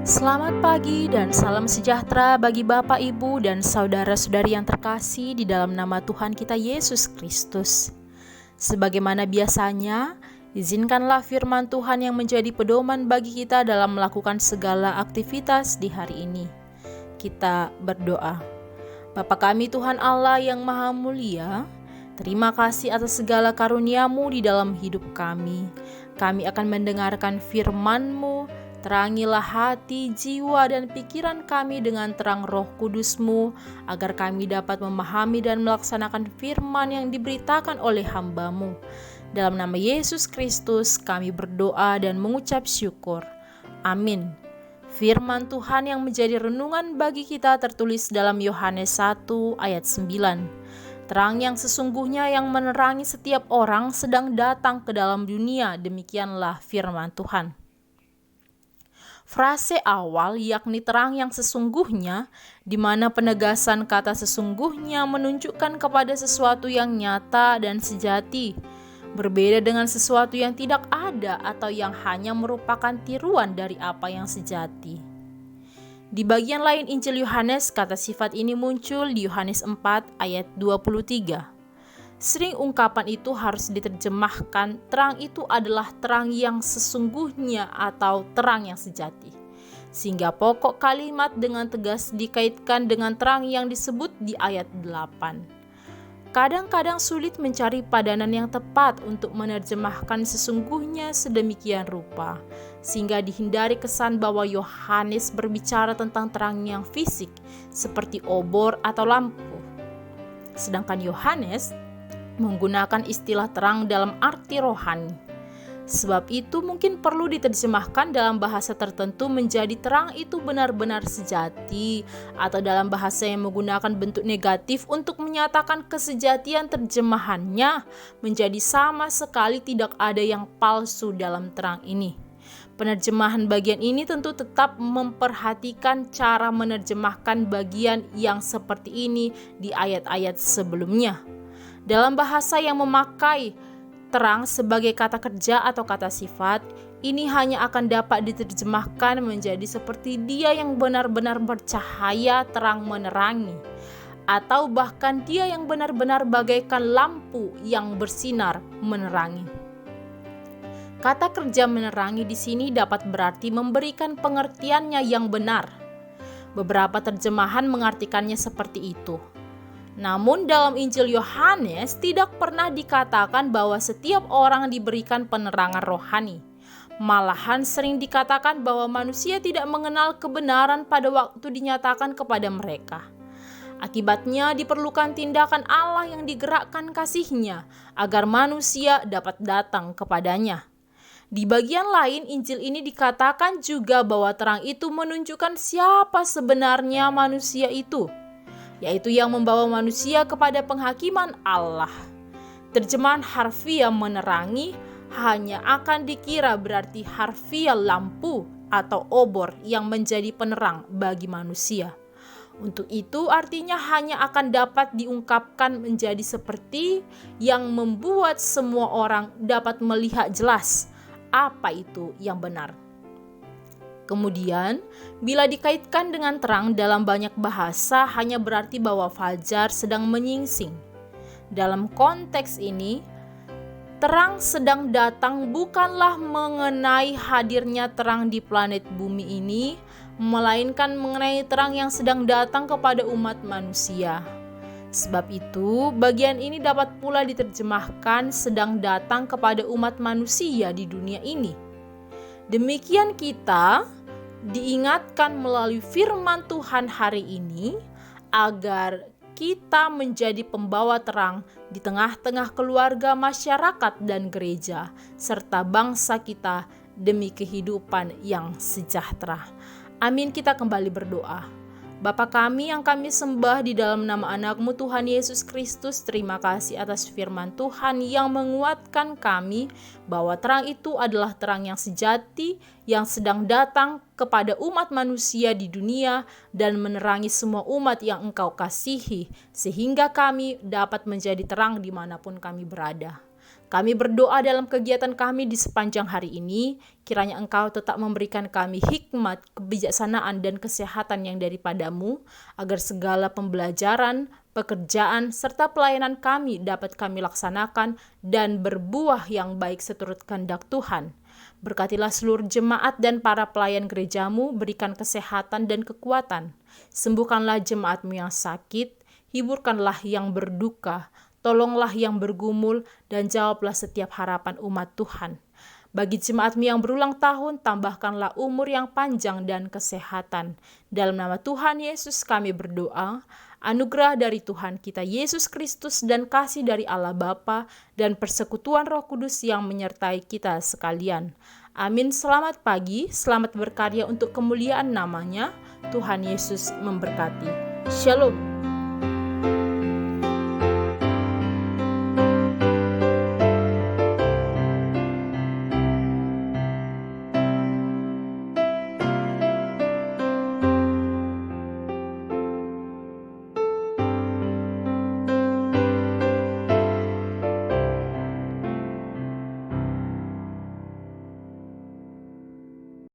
Selamat pagi dan salam sejahtera bagi Bapak, Ibu, dan saudara-saudari yang terkasih di dalam nama Tuhan kita Yesus Kristus. Sebagaimana biasanya, izinkanlah firman Tuhan yang menjadi pedoman bagi kita dalam melakukan segala aktivitas di hari ini. Kita berdoa. Bapa kami Tuhan Allah yang Maha Mulia, terima kasih atas segala karunia-Mu di dalam hidup kami. Kami akan mendengarkan firman-Mu. Terangilah hati, jiwa, dan pikiran kami dengan terang Roh Kudus-Mu, agar kami dapat memahami dan melaksanakan firman yang diberitakan oleh hamba-Mu. Dalam nama Yesus Kristus kami berdoa dan mengucap syukur. Amin. Firman Tuhan yang menjadi renungan bagi kita tertulis dalam Yohanes 1 ayat 9. Terang yang sesungguhnya yang menerangi setiap orang sedang datang ke dalam dunia, demikianlah firman Tuhan. Frase awal yakni terang yang sesungguhnya, di mana penegasan kata sesungguhnya menunjukkan kepada sesuatu yang nyata dan sejati, berbeda dengan sesuatu yang tidak ada atau yang hanya merupakan tiruan dari apa yang sejati. Di bagian lain Injil Yohanes, kata sifat ini muncul di Yohanes 4 ayat 23. Sering ungkapan itu harus diterjemahkan, terang itu adalah terang yang sesungguhnya atau terang yang sejati. Sehingga pokok kalimat dengan tegas dikaitkan dengan terang yang disebut di ayat 8. Kadang-kadang sulit mencari padanan yang tepat untuk menerjemahkan sesungguhnya sedemikian rupa, sehingga dihindari kesan bahwa Yohanes berbicara tentang terang yang fisik, seperti obor atau lampu. Sedangkan Yohanes menggunakan istilah terang dalam arti rohani. Sebab itu mungkin perlu diterjemahkan dalam bahasa tertentu menjadi terang itu benar-benar sejati, atau dalam bahasa yang menggunakan bentuk negatif untuk menyatakan kesejatian terjemahannya menjadi sama sekali tidak ada yang palsu dalam terang ini. Penerjemahan bagian ini tentu tetap memperhatikan cara menerjemahkan bagian yang seperti ini di ayat-ayat sebelumnya. Dalam bahasa yang memakai terang sebagai kata kerja atau kata sifat, ini hanya akan dapat diterjemahkan menjadi seperti dia yang benar-benar bercahaya terang menerangi, atau bahkan dia yang benar-benar bagaikan lampu yang bersinar menerangi. Kata kerja menerangi di sini dapat berarti memberikan pengertiannya yang benar. Beberapa terjemahan mengartikannya seperti itu. Namun dalam Injil Yohanes tidak pernah dikatakan bahwa setiap orang diberikan penerangan rohani. Malahan sering dikatakan bahwa manusia tidak mengenal kebenaran pada waktu dinyatakan kepada mereka. Akibatnya diperlukan tindakan Allah yang digerakkan kasih-Nya agar manusia dapat datang kepadanya. Di bagian lain Injil ini dikatakan juga bahwa terang itu menunjukkan siapa sebenarnya manusia itu, yaitu yang membawa manusia kepada penghakiman Allah. Terjemahan harfiah menerangi hanya akan dikira berarti harfiah lampu atau obor yang menjadi penerang bagi manusia. Untuk itu artinya hanya akan dapat diungkapkan menjadi seperti yang membuat semua orang dapat melihat jelas apa itu yang benar. Kemudian, bila dikaitkan dengan terang dalam banyak bahasa hanya berarti bahwa fajar sedang menyingsing. Dalam konteks ini, terang sedang datang bukanlah mengenai hadirnya terang di planet bumi ini, melainkan mengenai terang yang sedang datang kepada umat manusia. Sebab itu, bagian ini dapat pula diterjemahkan sedang datang kepada umat manusia di dunia ini. Demikian kita diingatkan melalui firman Tuhan hari ini agar kita menjadi pembawa terang di tengah-tengah keluarga, masyarakat, dan gereja, serta bangsa kita demi kehidupan yang sejahtera. Amin. Kita kembali berdoa. Bapa kami yang kami sembah di dalam nama anak-Mu Tuhan Yesus Kristus, terima kasih atas firman Tuhan yang menguatkan kami bahwa terang itu adalah terang yang sejati yang sedang datang kepada umat manusia di dunia dan menerangi semua umat yang Engkau kasihi, sehingga kami dapat menjadi terang dimanapun kami berada. Kami berdoa dalam kegiatan kami di sepanjang hari ini, kiranya Engkau tetap memberikan kami hikmat, kebijaksanaan, dan kesehatan yang daripadamu, agar segala pembelajaran, pekerjaan, serta pelayanan kami dapat kami laksanakan dan berbuah yang baik seturut kehendak Tuhan. Berkatilah seluruh jemaat dan para pelayan gerejamu, berikan kesehatan dan kekuatan. Sembuhkanlah jemaatmu yang sakit, hiburkanlah yang berduka, tolonglah yang bergumul, dan jawablah setiap harapan umat Tuhan. Bagi jemaatmu yang berulang tahun, tambahkanlah umur yang panjang dan kesehatan. Dalam nama Tuhan Yesus kami berdoa, anugerah dari Tuhan kita Yesus Kristus dan kasih dari Allah Bapa dan persekutuan Roh Kudus yang menyertai kita sekalian. Amin. Selamat pagi, selamat berkarya untuk kemuliaan namanya. Tuhan Yesus memberkati. Shalom.